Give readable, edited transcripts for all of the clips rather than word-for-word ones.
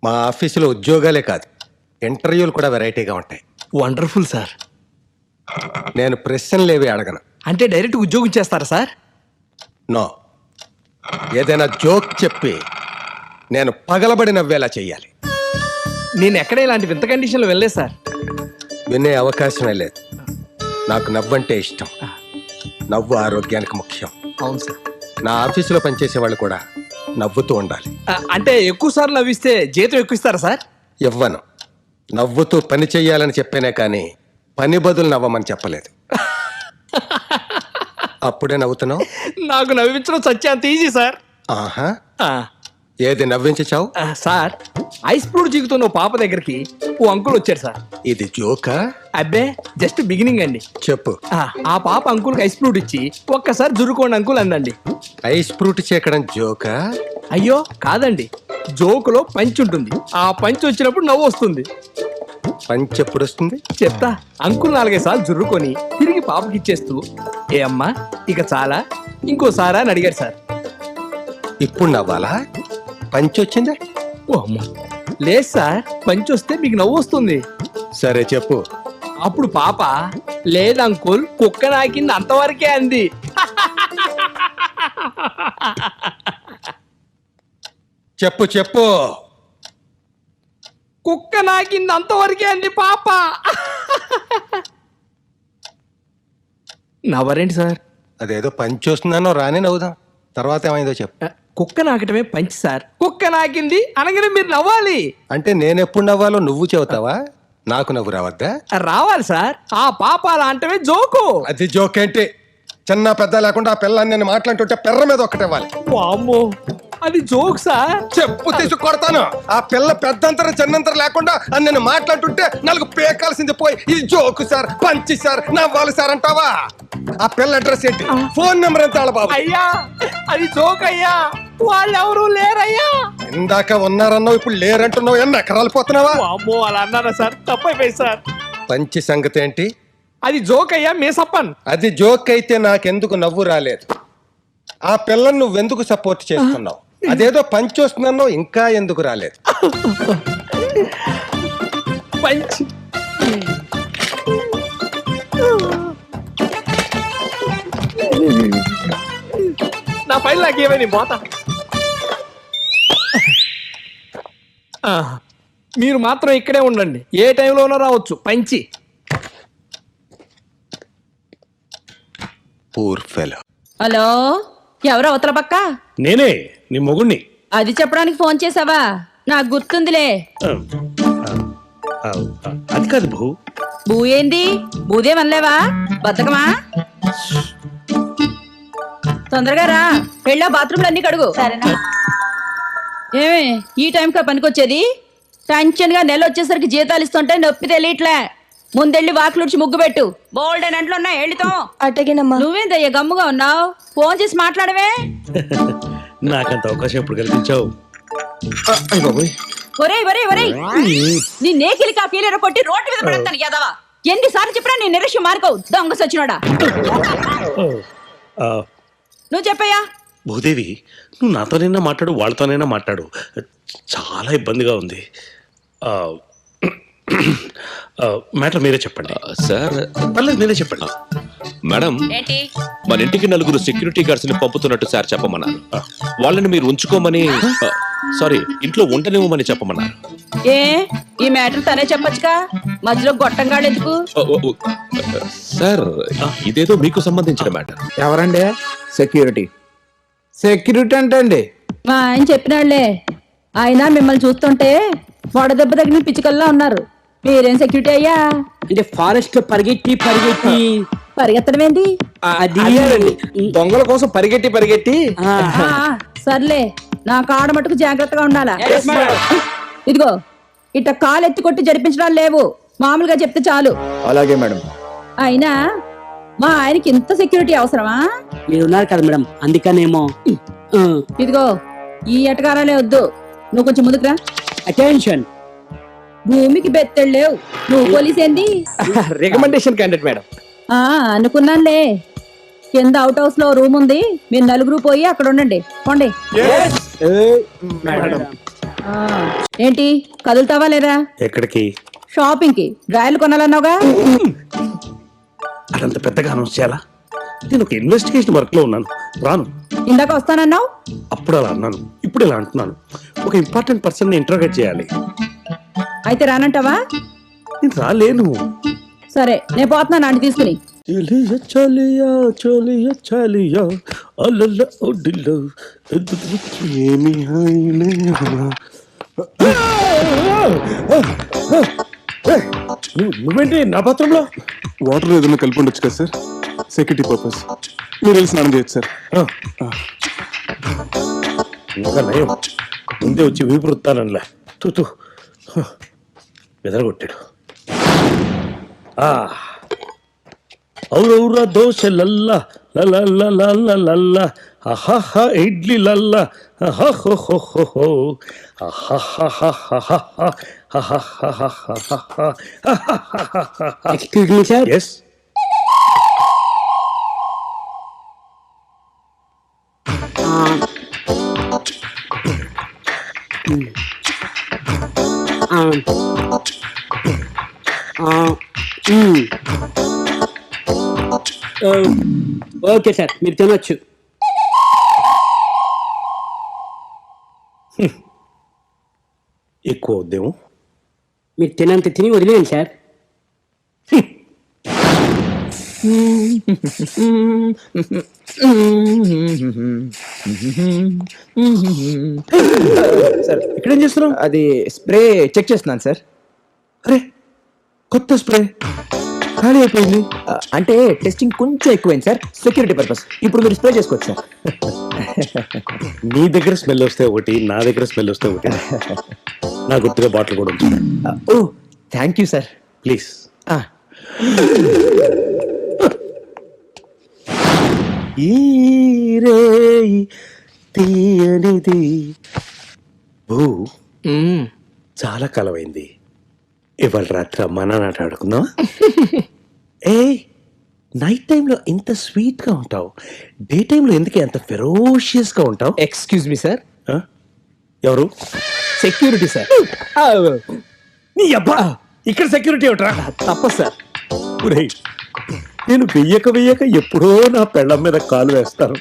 మా ఆఫీసులో ఉద్యోగాలే కాదు, ఇంటర్వ్యూలు కూడా వెరైటీగా ఉంటాయి. Wonderful sir. నేను ప్రశ్నలేవి అడగను. అంటే డైరెక్ట్ ఉద్యోగం చేస్తారా సార్? నో, ఏదైనా జోక్ చెప్పి నేను పగలబడి నవ్వేలా చెయ్యాలి. నేను ఎక్కడ ఇలాంటి వింత కండిషన్లో వెళ్ళలేదు సార్. వినే అవకాశమే లేదు. నాకు నవ్వంటే ఇష్టం. నవ్వు ఆరోగ్యానికి ముఖ్యం. అవును సార్. నా ఆఫీసులో పనిచేసే వాళ్ళు కూడా నవ్వుతూ ఉండాలి. అంటే ఎక్కువ సార్లు నవ్విస్తే జీతం ఎక్కువ ఇస్తారా సార్? ఇవ్వను. నవ్వుతూ పని చెయ్యాలని చెప్పానే కానీ పని బదులు నవ్వమని చెప్పలేదు. అప్పుడే నవ్వుతున్నావు? నాకు నవ్వించడం సత్యాంత ఈజీ సార్. ఆహా, ఏది నవ్వించావు? సార్, ఐస్ ఫ్రూట్ జీగుతున్న ఓ పాప దగ్గరికి ఓ అంకుల్ వచ్చారు సార్. ఇది జోకా? అబ్బే, జస్ట్ బిగినింగ్ అండి. చెప్పు. ఆ పాప అంకుల్కి ఐస్ ఫ్రూట్ ఇచ్చి ఒక్కసారి జురుకోండి అంకుల్ అందండి. ఐస్ ఫ్రూట్ చేకడం జోకా? అయ్యో కాదండి, జోకులో పంచ్ ఉంటుంది. ఆ పంచ్ వచ్చినప్పుడు నవ్వు వస్తుంది. పంచ్ ఎప్పుడు వస్తుంది? చెప్తా. అంకుల్ 4-5 సార్లు జుర్రుకొని తిరిగి పాపకి ఇచ్చేస్తూ, ఏ అమ్మా ఇక చాలా, ఇంకోసారా అని అడిగారు సార్. ఇప్పుడు నవ్వాలా? పంచ్ వచ్చిందా? ఓ అమ్మ, లేదు సార్, పంచ్ వస్తే మీకు నవ్వు వస్తుంది. సరే చెప్పు. అప్పుడు పాప, లేదు అంకుల్, కుక్క నాకింది అంతవరకే అంది. చెప్పు చెప్పు. కుక్క నాకింది అంతవరకే అంది పాప. నవ్వరేంటి సార్? అదేదో పంచ్ వస్తుందనో రాని నవ్వుదాం. తర్వాత ఏమైందో చెప్పు. కుక్క నాకటమే పంచి సార్. కుక్క నాకింది అనగానే మీరు నవ్వాలి. అంటే నేనెప్పుడు నవ్వాలో నువ్వు చెబుతావా? నాకు నవ్వు రావద్దా? రావాలి సార్. ఆ పాప అలా అంటమే జోకు. అది జోక్ ఏంటి? చిన్న పెద్ద లేకుండా ఆ పిల్లని నేను మాట్లాడుతుంటే పెర్ర మీద ఒక్కటివ్వాలి. వామ్మో, అది జోక్ సార్. చెప్పు తీసి కొడతాను. ఆ పిల్ల పెద్దంతర చిన్నంతర లేకుండా అని నేను మాట్లాడుతుంటే 4 పేకాల్సింది పోయి ఇది జోకు సార్, పంచి సార్, నవ్వాలి సార్ అంటావా? ఆ పిల్ల అడ్రస్ ఏంటి? ఫోన్ నెంబర్ ఎంత బాబు? అయ్యా అది జోక్ అయ్యా, వాళ్ళెవరూ లేరయ్యా. ఇందాక ఉన్నారన్నావు, ఇప్పుడు లేరంటున్నావు. ఎన్ని ఎకరాలు పోతున్నావా? వామ్మో, అలా అన్నారా సార్? తప్పైపోయింది సార్. పంచి సంగతి ఏంటి? అది జోక్ అయ్యా, మేసప్పన్. అది జోక్ అయితే నాకెందుకు నవ్వు రాలేదు? ఆ పిల్లని నువ్వెందుకు సపోర్ట్ చేస్తున్నావు? అదేదో పంచి వస్తున్నావు, ఇంకా ఎందుకు రాలేదు? పంచ్. నా పైన నాకేమైంది పోతా. మీరు మాత్రం ఇక్కడే ఉండండి, ఏ టైంలోనో రావచ్చు పంచి. Poor fellow. హలో, ఎవరు అవతల పక్క? నేనే, నీ మొగుణ్ణి. అది చెప్పడానికి ఫోన్ చేసావా? నాకు గుర్తుందిలే. అది కాదు భూ. బూ ఏంది? బూదే వనలేవా? బతకమా? తొందరగా రా, వెళ్ళా బాత్రూమ్లు అన్ని కడుగు. ఏమే ఈ టైంకా పనికొచ్చేది? టెన్షన్ గా నెల వచ్చేసరికి జీతాలు ఇస్తుంటే నొప్పి తెలియట్లే. ముందెళ్ళి వాకిలుడిచి ముగ్గు పెట్టు. బోల్డ్ అని అంట్లో ఉన్నా వెళ్ళితో. అట్టగేనమ్మా. నువ్వేందయ్యా గమ్ముగా ఉన్నావు? ఫోన్ చేసి మాట్లాడవే. నాకంత అవకాశం ఎప్పుడు కల్పించావు? ఒరేయ్ ఒరేయ్ ఒరేయ్, నీ నేకిలి కాపీలు కొట్టి రోడ్డు మీద పడతాను యాదవా. ఎన్నిసార్లు చెప్పినా నీ నిరక్ష్యం మార్కవు దొంగ సచ్చినోడా. నువ్వు చెప్పయ్యా. భూదేవి, నువ్వు నాతోనైనా మాట్లాడు, వాళ్ళతోనైనా మాట్లాడు. చాలా ఇబ్బందిగా ఉంది. మ్యాటర్ మీరే చెప్పండి. సార్ పర్లేదు, మీరే చెప్పండి. మేడం, ఏంటి? మన ఇంటికి 4 సెక్యూరిటీ గార్డ్స్ ని పంపుతున్నట్టు సార్ చెప్పమన్నారు. వాళ్ళని మీరు ఉంచుకోమని, సారీ, ఇంట్లో ఉండనివ్వమని చెప్పమన్నారు. ఏ ఈ మ్యాటర్ తనే చెప్పొచ్చుగా, మధ్యలో గొట్టంగాడు ఎందుకు? సార్, ఇదేదో మీకు సంబంధించిన మ్యాటర్. ఎవరండి? సెక్యూరిటీ. సెక్యూరిటీ అంటే అండి మా ఆయన చెప్పినాళ్లే. ఆయన మిమ్మల్ని చూస్తుంటే వడదెబ్బ తగిన పిచ్చుకల్లా ఉన్నారు. మీరేం సెక్యూరిటీ అయ్యా? అంటే ఫారెస్ట్ లో పరిగెట్టి పరిగెత్తడం ఏంటి? అది దొంగల కోసం పరిగెట్టి పరిగెట్టి. సర్లే, నా కాడ మటుకు జాగ్రత్తగా ఉండాలా. ఇదిగో ఇట్ట కాలు ఎత్తి కొట్టి జరిపించడాలు లేవు, మామూలుగా చెప్తే చాలు. అలాగే మేడం. అయినా మా ఆయనకి ఇంత సెక్యూరిటీ అవసరమా? మీరు ఉన్నారు కదా మేడం, అందుకనేమో. ఇదిగో ఈ ఎటకారాలే వద్దు, నువ్వు కొంచెం ముందుకురా. అటెన్షన్. భూమికి బెత్తెళ్ళు లేవు, నువ్వు పోలీస్ ఏంది? Recommendation candidate madam. అనుకున్నానులే. కింద అవుట్ హౌస్ లో రూమ్ ఉంది, మీరు 4 పోయి అక్కడ ఉండండి. పోండి. మేడం ఆ, ఏంటి కదులుతావా లేదా? ఎక్కడికి? షాపింగ్ కి డ్రాయలు కొనాలన్నావుగా. అదంత పెద్దగా అనౌన్స్ చేయాలా? నేను ఒక ఇన్వెస్టిగేషన్ వర్క్ లో ఉన్నాను, రాను. ఇందాక వస్తానన్నావు. అప్పుడు అలా అన్నాను, ఇప్పుడు ఇలా అంటున్నాను. ఒక ఇంపార్టెంట్ పర్సన్ ని ఇంట్రోగేట్ చేయాలి. అయితే రానంటావా? నేను రాలేను. సరే నేను పోతున్నాను ఆంటీ తీసుకుని. చలియా చలియా చలియా చలియా అలల ఒడిలో ఏమి హాయిలే. నువ్వేంటి నా పాత్రంలో? వాటర్ ఏదైనా కలిపి ఉండొచ్చు కదా సార్, సెక్యూరిటీ పర్పస్. మీరు వెళ్ళి స్నానం చేయొచ్చు సార్. ఇంకా నయం, ముందే వచ్చి వీపు వృత్తానలా తూ బెదరగొట్టాడు. ఔరౌరా దోశలల్లా లల్ల అహహ ఇడ్లీ లల్ల అహహో excuse me sir. Yes. Okay sir, మీరు తినొచ్చు. ఎక్కువ ఉద్యమం. మీరు తినంత తిని వదిలేయండి సార్. సార్ ఇక్కడేం చేస్తున్నావు? అది స్ప్రే చెక్ చేస్తున్నాను సార్. అరే, కొత్త స్ప్రే ఖాళీ అయిపోయింది. అంటే టెస్టింగ్ కొంచెం ఎక్కువైంది సార్, సెక్యూరిటీ పర్పస్. ఇప్పుడు మీరు స్ప్రే చేసుకోవచ్చు సార్. నీ దగ్గర స్మెల్ వస్తే ఒకటి, నా దగ్గర స్మెల్ వస్తే ఒకటి. నా గుర్తుగా బాటిల్ కూడా ఉంది. ఓ థ్యాంక్ యూ సార్. ప్లీజ్. ఈ రేయి తీయనిది. ఓ చాలా కాలమైంది. ఇవాళ రాత్రి అమ్మా నాన్న ఆడుకుందాం. ఏ నైట్ టైంలో ఇంత స్వీట్ గా ఉంటావు, డే టైంలో ఎందుకు అంత ఫెరోషియస్ గా ఉంటావు? Excuse me sir. ఎవరు? Security sir. నీ అబ్బా, ఇక్కడ సెక్యూరిటీ ఏమిట్రా? తప్పదు సార్. ఒరేయ్, నేను వెయ్యక ఎప్పుడో నా పెళ్ళం మీద కాలు వేస్తాను.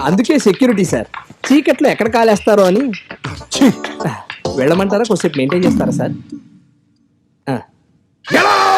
అందుకే సెక్యూరిటీ సార్. చీకట్లో ఎక్కడ కాలేస్తారో అని. ఛీ! వెళ్ళమంటారా? కొద్దిసేపు మెయింటైన్ చేస్తారా సార్? Get out!